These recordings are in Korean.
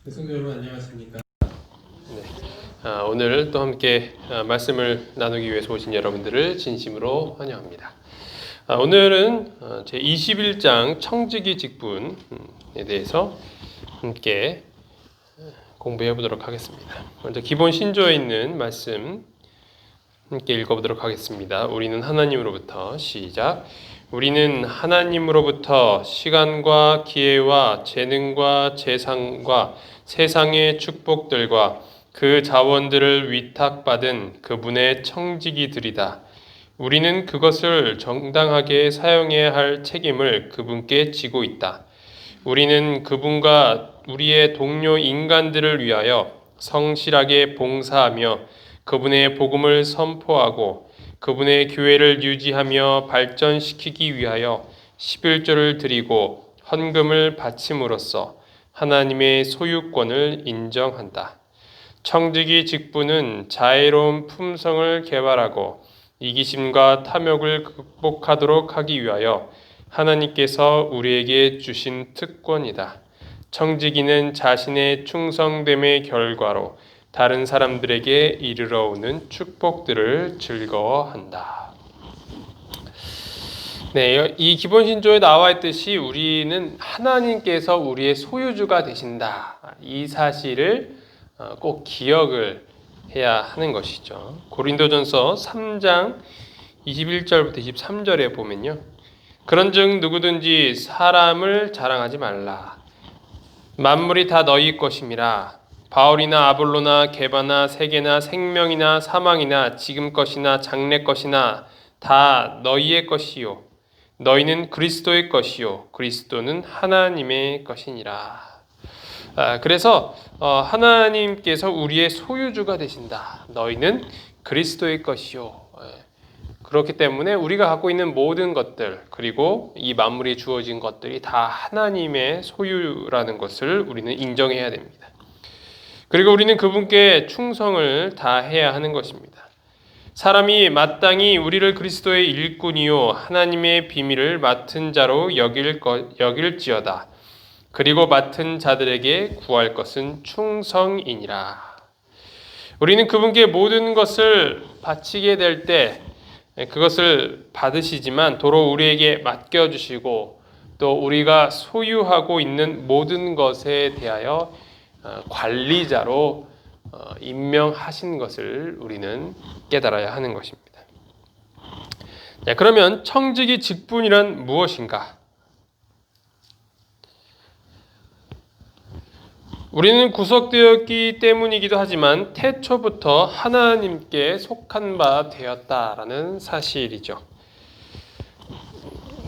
성도 여러분 안녕하십니까? 오늘 또 함께 말씀을 나누기 위해서 오신 여러분들을 진심으로 환영합니다. 오늘은 제 21장 청지기 직분에 대해서 함께 공부해 보도록 하겠습니다. 먼저 기본 신조에 있는 말씀 함께 읽어보도록 하겠습니다. 우리는 하나님으로부터 시작. 우리는 하나님으로부터 시간과 기회와 재능과 재상과 세상의 축복들과 그 자원들을 위탁받은 그분의 청지기들이다. 우리는 그것을 정당하게 사용해야 할 책임을 그분께 지고 있다. 우리는 그분과 우리의 동료 인간들을 위하여 성실하게 봉사하며 그분의 복음을 선포하고 그분의 교회를 유지하며 발전시키기 위하여 11조를 드리고 헌금을 바침으로써 하나님의 소유권을 인정한다. 청지기 직분은 자애로운 품성을 개발하고 이기심과 탐욕을 극복하도록 하기 위하여 하나님께서 우리에게 주신 특권이다. 청지기는 자신의 충성됨의 결과로 다른 사람들에게 이르러 오는 축복들을 즐거워한다. 네, 이 기본 신조에 나와 있듯이 우리는 하나님께서 우리의 소유주가 되신다. 이 사실을 꼭 기억을 해야 하는 것이죠. 고린도전서 3장 21절부터 23절에 보면요. 그런즉 누구든지 사람을 자랑하지 말라. 만물이 다 너희 것임이라. 바울이나 아볼로나 게바나 세계나 생명이나 사망이나 지금 것이나 장래 것이나 다 너희의 것이요. 너희는 그리스도의 것이요. 그리스도는 하나님의 것이니라. 그래서 하나님께서 우리의 소유주가 되신다. 너희는 그리스도의 것이요. 그렇기 때문에 우리가 갖고 있는 모든 것들 그리고 이 만물이 주어진 것들이 다 하나님의 소유라는 것을 우리는 인정해야 됩니다. 그리고 우리는 그분께 충성을 다해야 하는 것입니다. 사람이 마땅히 우리를 그리스도의 일꾼이요 하나님의 비밀을 맡은 자로 여길지어다. 그리고 맡은 자들에게 구할 것은 충성이니라. 우리는 그분께 모든 것을 바치게 될 때 그것을 받으시지만 도로 우리에게 맡겨주시고 또 우리가 소유하고 있는 모든 것에 대하여 관리자로 임명하신 것을 우리는 깨달아야 하는 것입니다. 그러면 청지기 직분이란 무엇인가? 우리는 구속되었기 때문이기도 하지만 태초부터 하나님께 속한 바 되었다라는 사실이죠.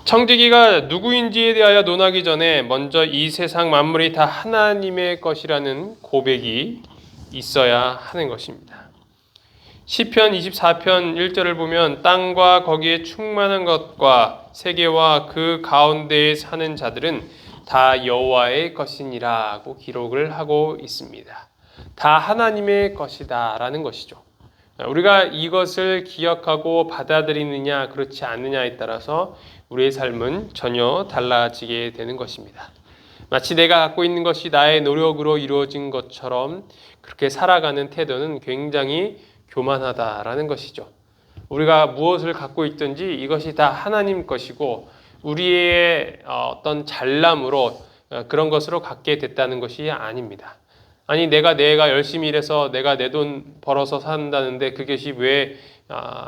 청지기가 누구인지에 대하여 논하기 전에 먼저 이 세상 만물이 다 하나님의 것이라는 고백이 있어야 하는 것입니다. 시편 24편 1절을 보면 땅과 거기에 충만한 것과 세계와 그 가운데에 사는 자들은 다 여호와의 것이니라고 기록을 하고 있습니다. 다 하나님의 것이다라는 것이죠. 우리가 이것을 기억하고 받아들이느냐 그렇지 않느냐에 따라서 우리의 삶은 전혀 달라지게 되는 것입니다. 마치 내가 갖고 있는 것이 나의 노력으로 이루어진 것처럼 그렇게 살아가는 태도는 굉장히 교만하다라는 것이죠. 우리가 무엇을 갖고 있든지 이것이 다 하나님 것이고 우리의 어떤 잘남으로 그런 것으로 갖게 됐다는 것이 아닙니다. 아니 내가 열심히 일해서 내가 내 돈 벌어서 산다는데 그것이 왜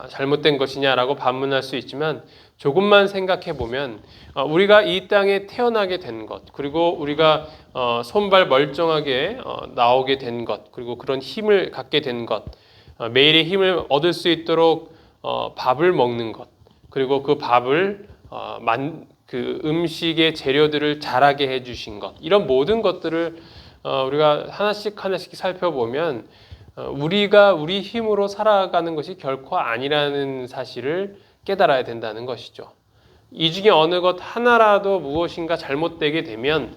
잘못된 것이냐라고 반문할 수 있지만 조금만 생각해 보면 우리가 이 땅에 태어나게 된 것 그리고 우리가 손발 멀쩡하게 나오게 된 것 그리고 그런 힘을 갖게 된 것 매일의 힘을 얻을 수 있도록 밥을 먹는 것 그리고 그 밥을 그 음식의 재료들을 자라게 해주신 것 이런 모든 것들을 우리가 하나씩 살펴보면 우리가 우리 힘으로 살아가는 것이 결코 아니라는 사실을 깨달아야 된다는 것이죠. 이 중에 어느 것 하나라도 무엇인가 잘못되게 되면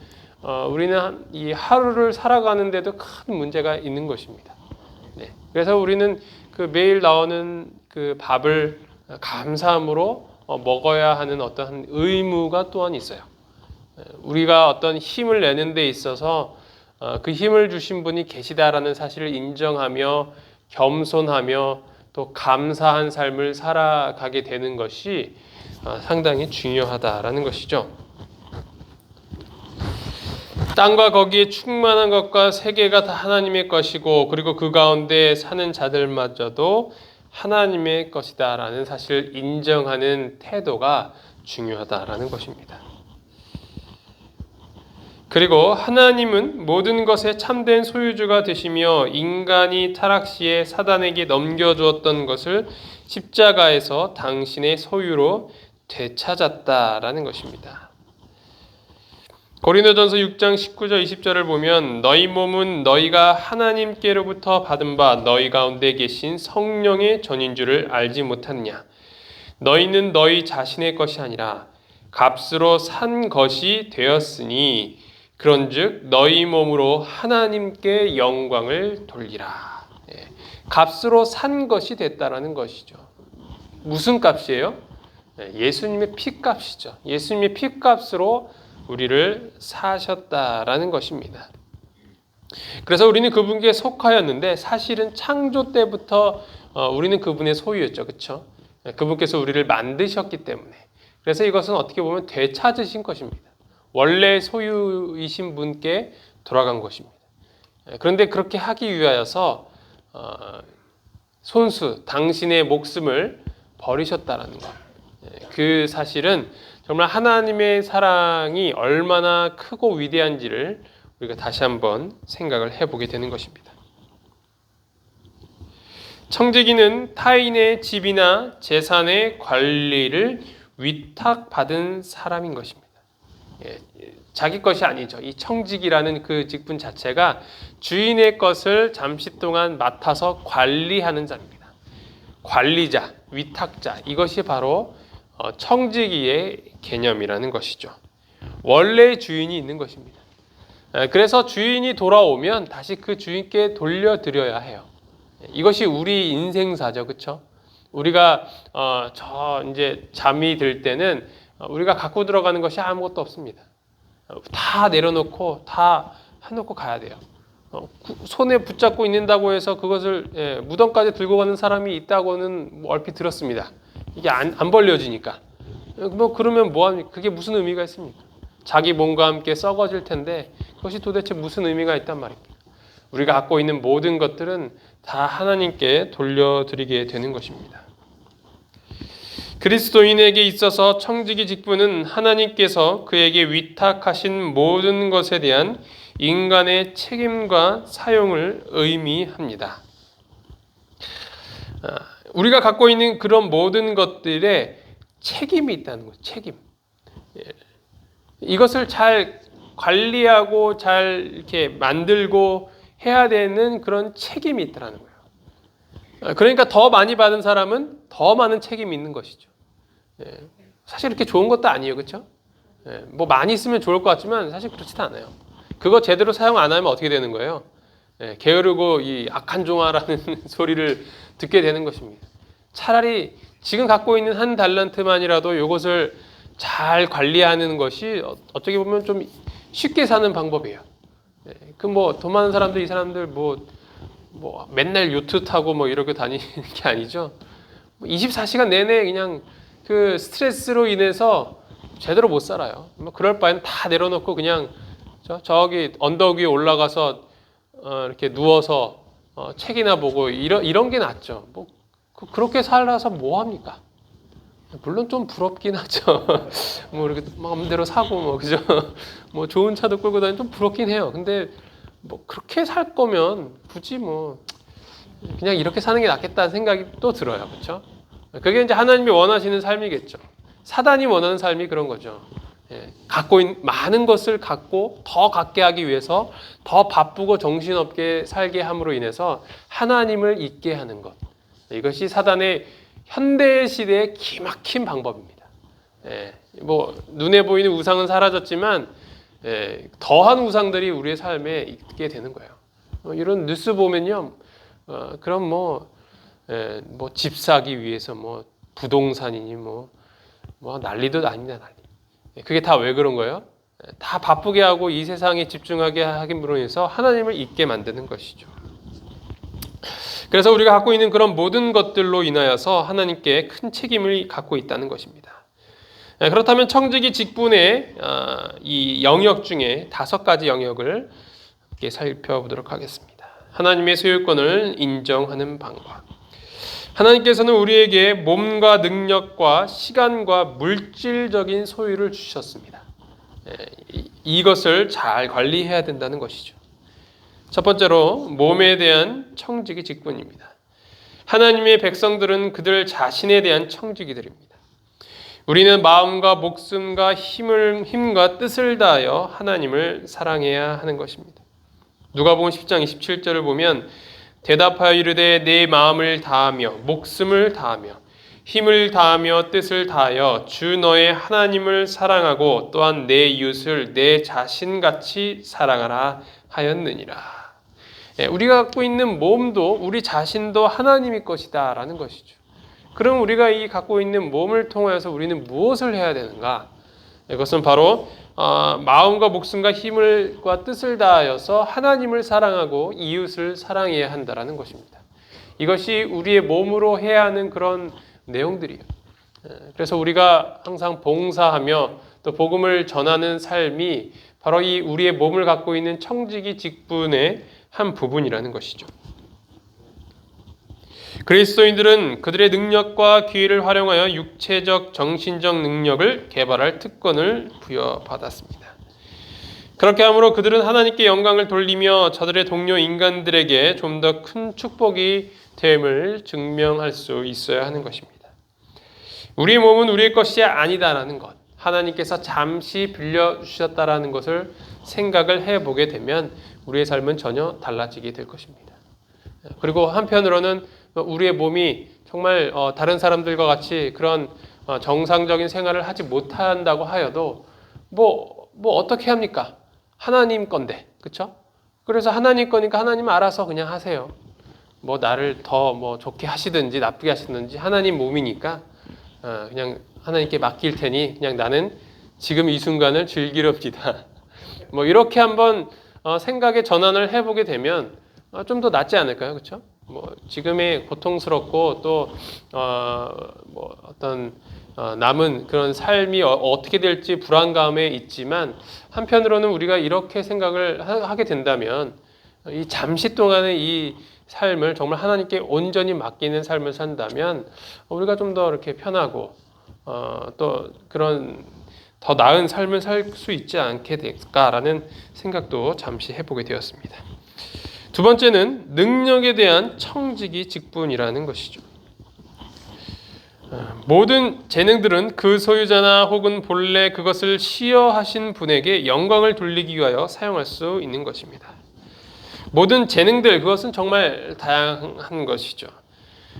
우리는 이 하루를 살아가는데도 큰 문제가 있는 것입니다. 네. 그래서 우리는 그 매일 나오는 그 밥을 감사함으로 먹어야 하는 어떤 의무가 또한 있어요. 우리가 어떤 힘을 내는 데 있어서 그 힘을 주신 분이 계시다라는 사실을 인정하며 겸손하며 또 감사한 삶을 살아가게 되는 것이 상당히 중요하다라는 것이죠. 땅과 거기에 충만한 것과 세계가 다 하나님의 것이고 그리고 그 가운데 사는 자들마저도 하나님의 것이다라는 사실을 인정하는 태도가 중요하다라는 것입니다. 그리고 하나님은 모든 것의 참된 소유주가 되시며 인간이 타락 시에 사단에게 넘겨주었던 것을 십자가에서 당신의 소유로 되찾았다라는 것입니다. 고린도전서 6장 19절 20절을 보면 너희 몸은 너희가 하나님께로부터 받은 바 너희 가운데 계신 성령의 전인 줄을 알지 못하느냐. 너희는 너희 자신의 것이 아니라 값으로 산 것이 되었으니 그런즉 너희 몸으로 하나님께 영광을 돌리라. 값으로 산 것이 됐다라는 것이죠. 무슨 값이에요? 예수님의 피값이죠. 예수님의 피값으로 우리를 사셨다라는 것입니다. 그래서 우리는 그분께 속하였는데 사실은 창조 때부터 우리는 그분의 소유였죠. 그렇죠? 그분께서 우리를 만드셨기 때문에. 그래서 이것은 어떻게 보면 되찾으신 것입니다. 원래 소유이신 분께 돌아간 것입니다. 그런데 그렇게 하기 위하여서 손수 당신의 목숨을 버리셨다라는 것. 그 사실은 정말 하나님의 사랑이 얼마나 크고 위대한지를 우리가 다시 한번 생각을 해보게 되는 것입니다. 청지기는 타인의 집이나 재산의 관리를 위탁받은 사람인 것입니다. 자기 것이 아니죠. 이 청지기라는 그 직분 자체가 주인의 것을 잠시 동안 맡아서 관리하는 자입니다. 관리자, 위탁자, 이것이 바로 청지기의 개념이라는 것이죠. 원래 주인이 있는 것입니다. 그래서 주인이 돌아오면 다시 그 주인께 돌려드려야 해요. 이것이 우리 인생사죠, 그렇죠? 우리가 이제 잠이 들 때는 우리가 갖고 들어가는 것이 아무것도 없습니다. 다 내려놓고 다 해놓고 가야 돼요. 손에 붙잡고 있는다고 해서 그것을 무덤까지 들고 가는 사람이 있다고는 얼핏 들었습니다. 이게 안 벌려지니까. 그러면 뭐합니까? 그게 무슨 의미가 있습니까? 자기 몸과 함께 썩어질 텐데 그것이 도대체 무슨 의미가 있단 말입니까? 우리가 갖고 있는 모든 것들은 다 하나님께 돌려드리게 되는 것입니다. 그리스도인에게 있어서 청지기 직분은 하나님께서 그에게 위탁하신 모든 것에 대한 인간의 책임과 사용을 의미합니다. 우리가 갖고 있는 그런 모든 것들에 책임이 있다는 거죠. 책임. 이것을 잘 관리하고 잘 이렇게 만들고 해야 되는 그런 책임이 있다는 거예요. 그러니까 더 많이 받은 사람은 더 많은 책임이 있는 것이죠. 사실 이렇게 좋은 것도 아니에요, 그렇죠? 뭐 많이 있으면 좋을 것 같지만 사실 그렇지도 않아요. 그거 제대로 사용 안 하면 어떻게 되는 거예요? 게으르고 이 악한 종아라는 소리를 듣게 되는 것입니다. 차라리 지금 갖고 있는 한 달란트만이라도 이것을 잘 관리하는 것이 어떻게 보면 좀 쉽게 사는 방법이에요. 그 뭐 돈 많은 사람들 이 사람들 뭐 맨날 요트 타고 뭐 이렇게 다니는 게 아니죠. 24시간 내내 그냥 그 스트레스로 인해서 제대로 못 살아요. 뭐 그럴 바에는 다 내려놓고 그냥 저기 언덕 위에 올라가서 이렇게 누워서 책이나 보고 이런 게 낫죠. 뭐 그렇게 살아서 뭐 합니까? 물론 좀 부럽긴 하죠. 뭐 이렇게 마음대로 사고 뭐 그죠? 뭐 좋은 차도 끌고 다니면 좀 부럽긴 해요. 근데 뭐 그렇게 살 거면 굳이 뭐 그냥 이렇게 사는 게 낫겠다는 생각이 또 들어요. 그렇죠? 그게 이제 하나님이 원하시는 삶이겠죠. 사단이 원하는 삶이 그런 거죠. 갖고 있는 많은 것을 갖고 더 갖게 하기 위해서 더 바쁘고 정신없게 살게 함으로 인해서 하나님을 잊게 하는 것. 이것이 사단의 현대 시대의 기막힌 방법입니다. 뭐 눈에 보이는 우상은 사라졌지만 더한 우상들이 우리의 삶에 있게 되는 거예요. 이런 뉴스 보면요, 그럼 뭐 집 사기 위해서 뭐 부동산이니 뭐 난리도 아닙니다, 난리. 그게 다 왜 그런 거예요? 다 바쁘게 하고 이 세상에 집중하게 하기로 해서 하나님을 잊게 만드는 것이죠. 그래서 우리가 갖고 있는 그런 모든 것들로 인하여서 하나님께 큰 책임을 갖고 있다는 것입니다. 그렇다면 청지기 직분의 이 영역 중에 5가지 영역을 함께 살펴보도록 하겠습니다. 하나님의 소유권을 인정하는 방법. 하나님께서는 우리에게 몸과 능력과 시간과 물질적인 소유를 주셨습니다. 이것을 잘 관리해야 된다는 것이죠. 첫 번째로 몸에 대한 청지기 직분입니다. 하나님의 백성들은 그들 자신에 대한 청지기들입니다. 우리는 마음과 목숨과 힘과 뜻을 다하여 하나님을 사랑해야 하는 것입니다. 누가복음 10장 27절을 보면 대답하여 이르되 내 마음을 다하며 목숨을 다하며 힘을 다하며 뜻을 다하여 주 너의 하나님을 사랑하고 또한 내 이웃을 내 자신같이 사랑하라 하였느니라. 우리가 갖고 있는 몸도 우리 자신도 하나님의 것이다 라는 것이죠. 그럼 우리가 이 갖고 있는 몸을 통해서 우리는 무엇을 해야 되는가? 이것은 바로 마음과 목숨과 힘과 뜻을 다하여서 하나님을 사랑하고 이웃을 사랑해야 한다라는 것입니다. 이것이 우리의 몸으로 해야 하는 그런 내용들이에요. 그래서 우리가 항상 봉사하며 또 복음을 전하는 삶이 바로 이 우리의 몸을 갖고 있는 청지기 직분의 한 부분이라는 것이죠. 그리스도인들은 그들의 능력과 기회를 활용하여 육체적, 정신적 능력을 개발할 특권을 부여받았습니다. 그렇게 함으로 그들은 하나님께 영광을 돌리며 저들의 동료 인간들에게 좀 더 큰 축복이 됨을 증명할 수 있어야 하는 것입니다. 우리의 몸은 우리의 것이 아니다라는 것, 하나님께서 잠시 빌려주셨다라는 것을 생각을 해보게 되면 우리의 삶은 전혀 달라지게 될 것입니다. 그리고 한편으로는 우리의 몸이 정말 다른 사람들과 같이 그런 정상적인 생활을 하지 못한다고 하여도 뭐 어떻게 합니까? 하나님 건데, 그렇죠? 그래서 하나님 거니까 하나님 알아서 그냥 하세요. 뭐 나를 더 좋게 하시든지 나쁘게 하시든지 하나님 몸이니까 그냥 하나님께 맡길 테니 그냥 나는 지금 이 순간을 즐기렵니다. 이렇게 한번 생각의 전환을 해보게 되면 좀 더 낫지 않을까요? 그렇죠? 지금의 고통스럽고 또 어떤 남은 그런 삶이 어떻게 될지 불안감에 있지만 한편으로는 우리가 이렇게 생각을 하게 된다면 이 잠시 동안의 이 삶을 정말 하나님께 온전히 맡기는 삶을 산다면 우리가 좀 더 이렇게 편하고 또 그런 더 나은 삶을 살 수 있지 않게 될까라는 생각도 잠시 해보게 되었습니다. 두 번째는 능력에 대한 청지기 직분이라는 것이죠. 모든 재능들은 그 소유자나 혹은 본래 그것을 시여하신 분에게 영광을 돌리기 위하여 사용할 수 있는 것입니다. 모든 재능들, 그것은 정말 다양한 것이죠.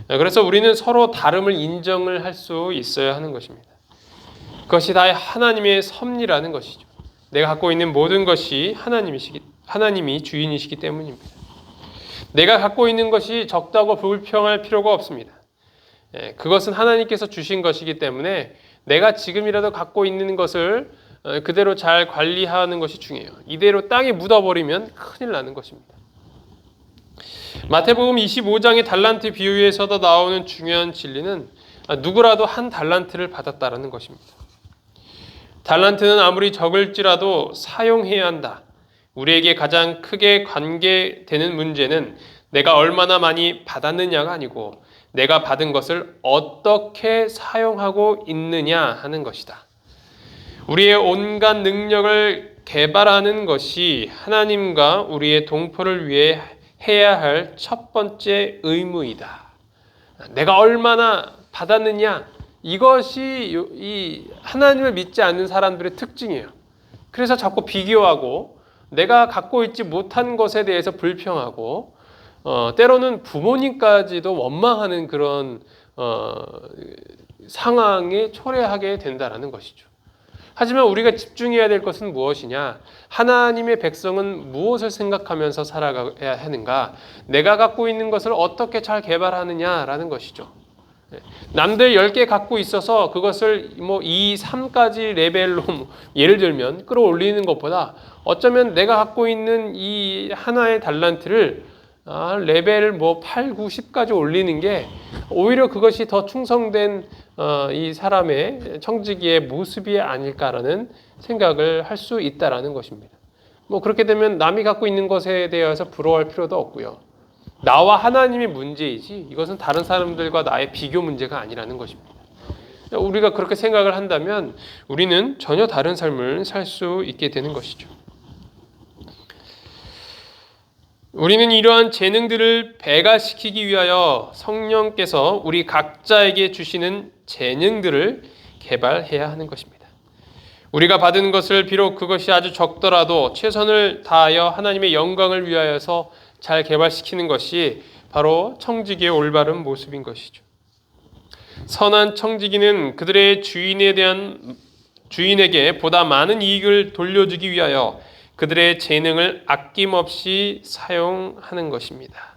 그래서 우리는 서로 다름을 인정을 할 수 있어야 하는 것입니다. 그것이 다 하나님의 섭리라는 것이죠. 내가 갖고 있는 모든 것이 하나님이 주인이시기 때문입니다. 내가 갖고 있는 것이 적다고 불평할 필요가 없습니다. 그것은 하나님께서 주신 것이기 때문에 내가 지금이라도 갖고 있는 것을 그대로 잘 관리하는 것이 중요해요. 이대로 땅에 묻어버리면 큰일 나는 것입니다. 마태복음 25장의 달란트 비유에서도 나오는 중요한 진리는 누구라도 한 달란트를 받았다라는 것입니다. 달란트는 아무리 적을지라도 사용해야 한다. 우리에게 가장 크게 관계되는 문제는 내가 얼마나 많이 받았느냐가 아니고 내가 받은 것을 어떻게 사용하고 있느냐 하는 것이다. 우리의 온갖 능력을 개발하는 것이 하나님과 우리의 동포를 위해 해야 할 첫 번째 의무이다. 내가 얼마나 받았느냐, 이것이 이 하나님을 믿지 않는 사람들의 특징이에요. 그래서 자꾸 비교하고 내가 갖고 있지 못한 것에 대해서 불평하고 때로는 부모님까지도 원망하는 그런 상황에 초래하게 된다는 것이죠. 하지만 우리가 집중해야 될 것은 무엇이냐? 하나님의 백성은 무엇을 생각하면서 살아가야 하는가? 내가 갖고 있는 것을 어떻게 잘 개발하느냐라는 것이죠. 남들 10개 갖고 있어서 그것을 뭐 2, 3까지 레벨로 예를 들면 끌어올리는 것보다 어쩌면 내가 갖고 있는 이 하나의 달란트를 레벨 뭐 8, 9, 10까지 올리는 게 오히려 그것이 더 충성된 이 사람의 청지기의 모습이 아닐까라는 생각을 할 수 있다라는 것입니다. 뭐 그렇게 되면 남이 갖고 있는 것에 대해서 부러워할 필요도 없고요. 나와 하나님의 문제이지 이것은 다른 사람들과 나의 비교 문제가 아니라는 것입니다. 우리가 그렇게 생각을 한다면 우리는 전혀 다른 삶을 살 수 있게 되는 것이죠. 우리는 이러한 재능들을 배가시키기 위하여 성령께서 우리 각자에게 주시는 재능들을 개발해야 하는 것입니다. 우리가 받은 것을 비록 그것이 아주 적더라도 최선을 다하여 하나님의 영광을 위하여서 잘 개발시키는 것이 바로 청지기의 올바른 모습인 것이죠. 선한 청지기는 그들의 주인에게 보다 많은 이익을 돌려주기 위하여 그들의 재능을 아낌없이 사용하는 것입니다.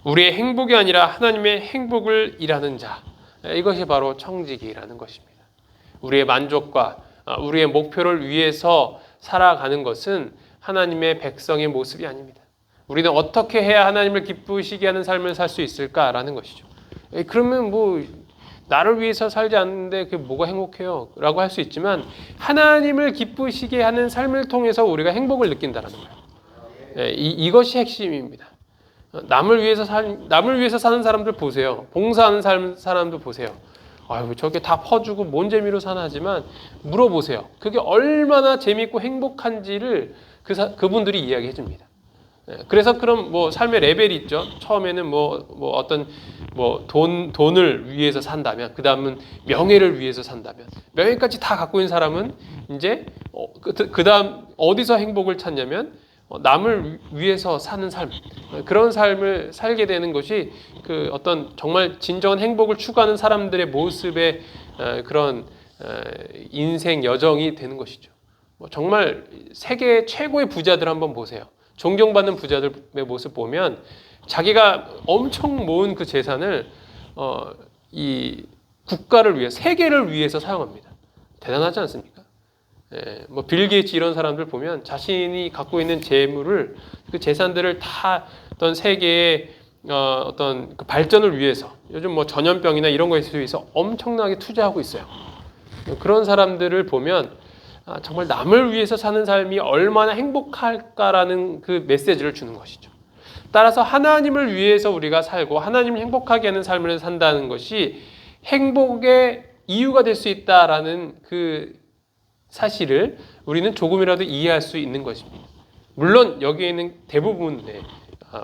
우리의 행복이 아니라 하나님의 행복을 일하는 자, 이것이 바로 청지기라는 것입니다. 우리의 만족과 우리의 목표를 위해서 살아가는 것은 하나님의 백성의 모습이 아닙니다. 우리는 어떻게 해야 하나님을 기쁘시게 하는 삶을 살 수 있을까라는 것이죠. 그러면 뭐 나를 위해서 살지 않는데 그게 뭐가 행복해요? 라고 할 수 있지만 하나님을 기쁘시게 하는 삶을 통해서 우리가 행복을 느낀다는 거예요. 이것이 핵심입니다. 남을 위해서 사는 사람들 보세요. 봉사하는 사람도 보세요. 아유, 저게 다 퍼주고 뭔 재미로 사나 하지만 물어보세요. 그게 얼마나 재밌고 행복한지를 그분들이 이야기해 줍니다. 그래서 그럼 뭐 삶의 레벨이 있죠. 처음에는 어떤 돈을 위해서 산다면, 그 다음은 명예를 위해서 산다면, 명예까지 다 갖고 있는 사람은 이제 그 다음 어디서 행복을 찾냐면 남을 위해서 사는 삶, 그런 삶을 살게 되는 것이 그 어떤 정말 진정한 행복을 추구하는 사람들의 모습의 그런 인생 여정이 되는 것이죠. 정말 세계 최고의 부자들 한번 보세요. 존경받는 부자들의 모습 보면 자기가 엄청 모은 그 재산을 이 국가를 위해, 세계를 위해서 사용합니다. 대단하지 않습니까? 뭐 빌 게이츠 이런 사람들 보면 자신이 갖고 있는 재물을, 그 재산들을 다 어떤 세계의 어떤 그 발전을 위해서, 요즘 뭐 전염병이나 이런 거에 대해서 엄청나게 투자하고 있어요. 그런 사람들을 보면 정말 남을 위해서 사는 삶이 얼마나 행복할까라는 그 메시지를 주는 것이죠. 따라서 하나님을 위해서 우리가 살고 하나님을 행복하게 하는 삶을 산다는 것이 행복의 이유가 될 수 있다라는 그 사실을 우리는 조금이라도 이해할 수 있는 것입니다. 물론 여기에 있는 대부분의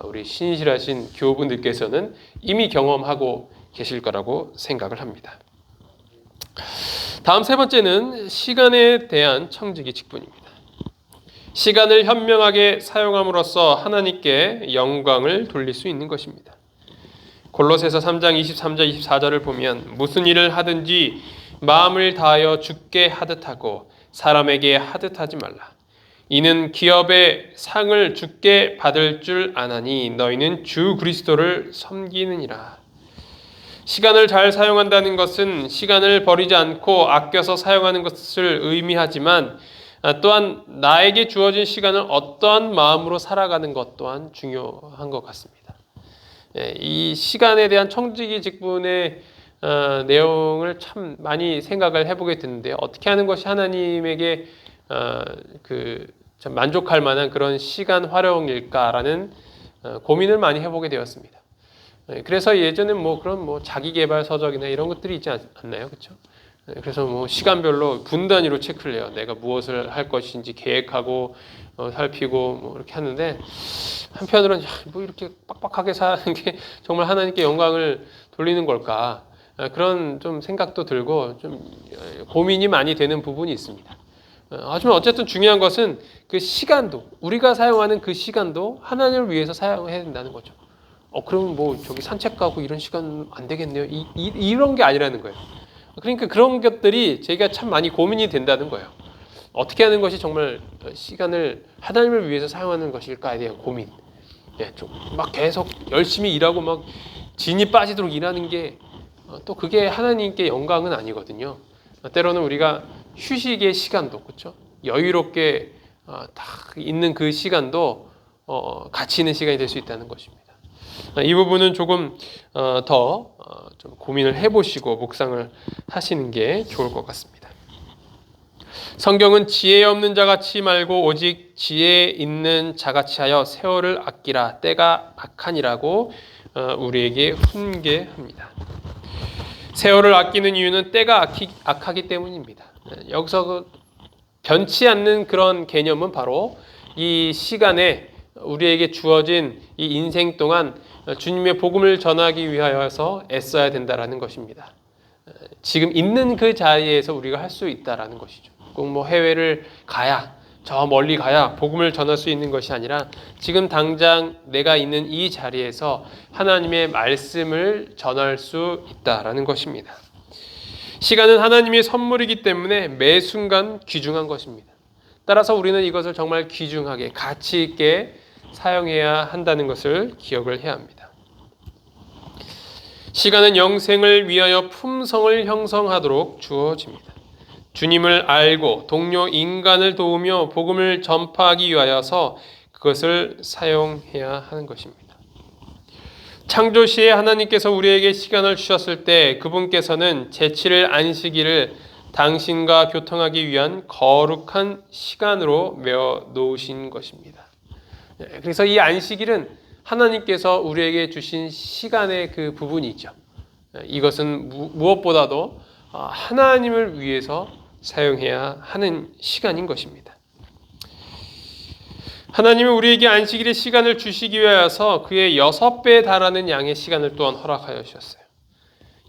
우리 신실하신 교우분들께서는 이미 경험하고 계실 거라고 생각을 합니다. 다음 세 번째는 시간에 대한 청지기 직분입니다. 시간을 현명하게 사용함으로써 하나님께 영광을 돌릴 수 있는 것입니다. 골로새서 3장 23절 24절을 보면 무슨 일을 하든지 마음을 다하여 주께 하듯 하고 사람에게 하듯 하지 말라. 이는 기업의 상을 주께 받을 줄 아나니 너희는 주 그리스도를 섬기느니라. 시간을 잘 사용한다는 것은 시간을 버리지 않고 아껴서 사용하는 것을 의미하지만 또한 나에게 주어진 시간을 어떠한 마음으로 살아가는 것 또한 중요한 것 같습니다. 이 시간에 대한 청지기 직분의 내용을 참 많이 생각을 해보게 되는데요. 어떻게 하는 것이 하나님에게 참 만족할 만한 그런 시간 활용일까라는 고민을 많이 해보게 되었습니다. 그래서 예전에 그런 자기 개발 서적이나 이런 것들이 있지 않나요, 그렇죠? 그래서 시간별로 분 단위로 체크를 해요. 내가 무엇을 할 것인지 계획하고 살피고 이렇게 하는데 한편으로는 이렇게 빡빡하게 사는 게 정말 하나님께 영광을 돌리는 걸까? 그런 좀 생각도 들고 좀 고민이 많이 되는 부분이 있습니다. 하지만 어쨌든 중요한 것은 그 시간도, 우리가 사용하는 그 시간도 하나님을 위해서 사용해야 된다는 거죠. 그러면 저기 산책 가고 이런 시간 안 되겠네요. 이런 게 아니라는 거예요. 그러니까 그런 것들이 제가 참 많이 고민이 된다는 거예요. 어떻게 하는 것이 정말 시간을 하나님을 위해서 사용하는 것일까에 대한 고민. 좀 막 계속 열심히 일하고 막 진이 빠지도록 일하는 게 또 그게 하나님께 영광은 아니거든요. 때로는 우리가 휴식의 시간도 그렇죠. 여유롭게 딱 있는 그 시간도 가치 있는 시간이 될 수 있다는 것입니다. 이 부분은 조금 더 좀 고민을 해보시고 묵상을 하시는 게 좋을 것 같습니다. 성경은 지혜 없는 자같이 말고 오직 지혜 있는 자같이 하여 세월을 아끼라 때가 악하니라고 우리에게 훈계합니다. 세월을 아끼는 이유는 때가 악하기 때문입니다. 여기서 변치 않는 그런 개념은 바로 이 시간에 우리에게 주어진 이 인생 동안 주님의 복음을 전하기 위하여서 애써야 된다라는 것입니다. 지금 있는 그 자리에서 우리가 할 수 있다라는 것이죠. 꼭 뭐 해외를 가야 저 멀리 가야 복음을 전할 수 있는 것이 아니라 지금 당장 내가 있는 이 자리에서 하나님의 말씀을 전할 수 있다라는 것입니다. 시간은 하나님의 선물이기 때문에 매 순간 귀중한 것입니다. 따라서 우리는 이것을 정말 귀중하게 가치 있게 사용해야 한다는 것을 기억을 해야 합니다. 시간은 영생을 위하여 품성을 형성하도록 주어집니다. 주님을 알고 동료 인간을 도우며 복음을 전파하기 위하여서 그것을 사용해야 하는 것입니다. 창조 시에 하나님께서 우리에게 시간을 주셨을 때 그분께서는 제7일 안식일을 당신과 교통하기 위한 거룩한 시간으로 메어 놓으신 것입니다. 그래서 이 안식일은 하나님께서 우리에게 주신 시간의 그 부분이죠. 이것은 무엇보다도 하나님을 위해서 사용해야 하는 시간인 것입니다. 하나님은 우리에게 안식일의 시간을 주시기 위하여서 그의 6배에 달하는 양의 시간을 또한 허락하여 주셨어요.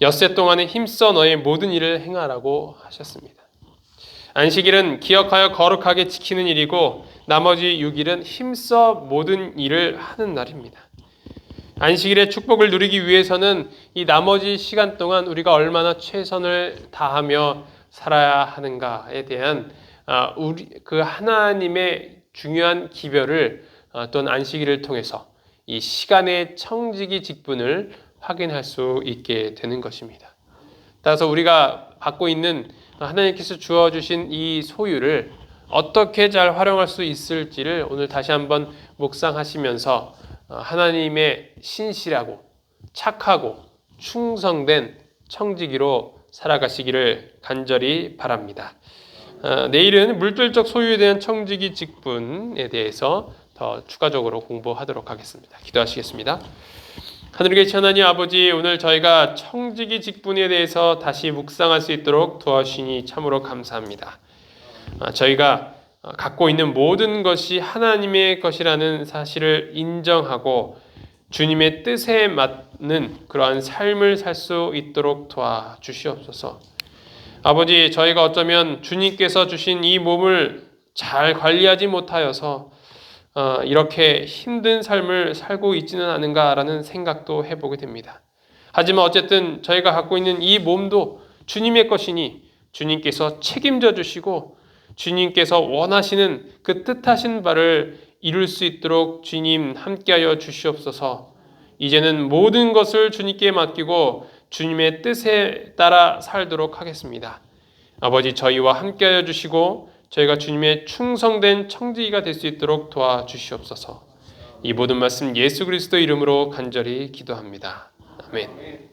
엿새 동안에 힘써 너의 모든 일을 행하라고 하셨습니다. 안식일은 기억하여 거룩하게 지키는 일이고 나머지 6일은 힘써 모든 일을 하는 날입니다. 안식일의 축복을 누리기 위해서는 이 나머지 시간 동안 우리가 얼마나 최선을 다하며 살아야 하는가에 대한 그 하나님의 중요한 기별을 또는 안식일을 통해서 이 시간의 청지기 직분을 확인할 수 있게 되는 것입니다. 따라서 우리가 갖고 있는 하나님께서 주어주신 이 소유를 어떻게 잘 활용할 수 있을지를 오늘 다시 한번 묵상하시면서 하나님의 신실하고 착하고 충성된 청지기로 살아가시기를 간절히 바랍니다. 내일은 물질적 소유에 대한 청지기 직분에 대해서 더 추가적으로 공부하도록 하겠습니다. 기도하시겠습니다. 하늘에 계신 하나님 아버지, 오늘 저희가 청지기 직분에 대해서 다시 묵상할 수 있도록 도와주시니 참으로 감사합니다. 저희가 갖고 있는 모든 것이 하나님의 것이라는 사실을 인정하고 주님의 뜻에 맞는 그러한 삶을 살 수 있도록 도와주시옵소서. 아버지, 저희가 어쩌면 주님께서 주신 이 몸을 잘 관리하지 못하여서 이렇게 힘든 삶을 살고 있지는 않은가라는 생각도 해보게 됩니다. 하지만 어쨌든 저희가 갖고 있는 이 몸도 주님의 것이니 주님께서 책임져 주시고 주님께서 원하시는 그 뜻하신 바를 이룰 수 있도록 주님 함께하여 주시옵소서. 이제는 모든 것을 주님께 맡기고 주님의 뜻에 따라 살도록 하겠습니다. 아버지, 저희와 함께하여 주시고 저희가 주님의 충성된 청지기가 될 수 있도록 도와주시옵소서. 이 모든 말씀 예수 그리스도 이름으로 간절히 기도합니다. 아멘.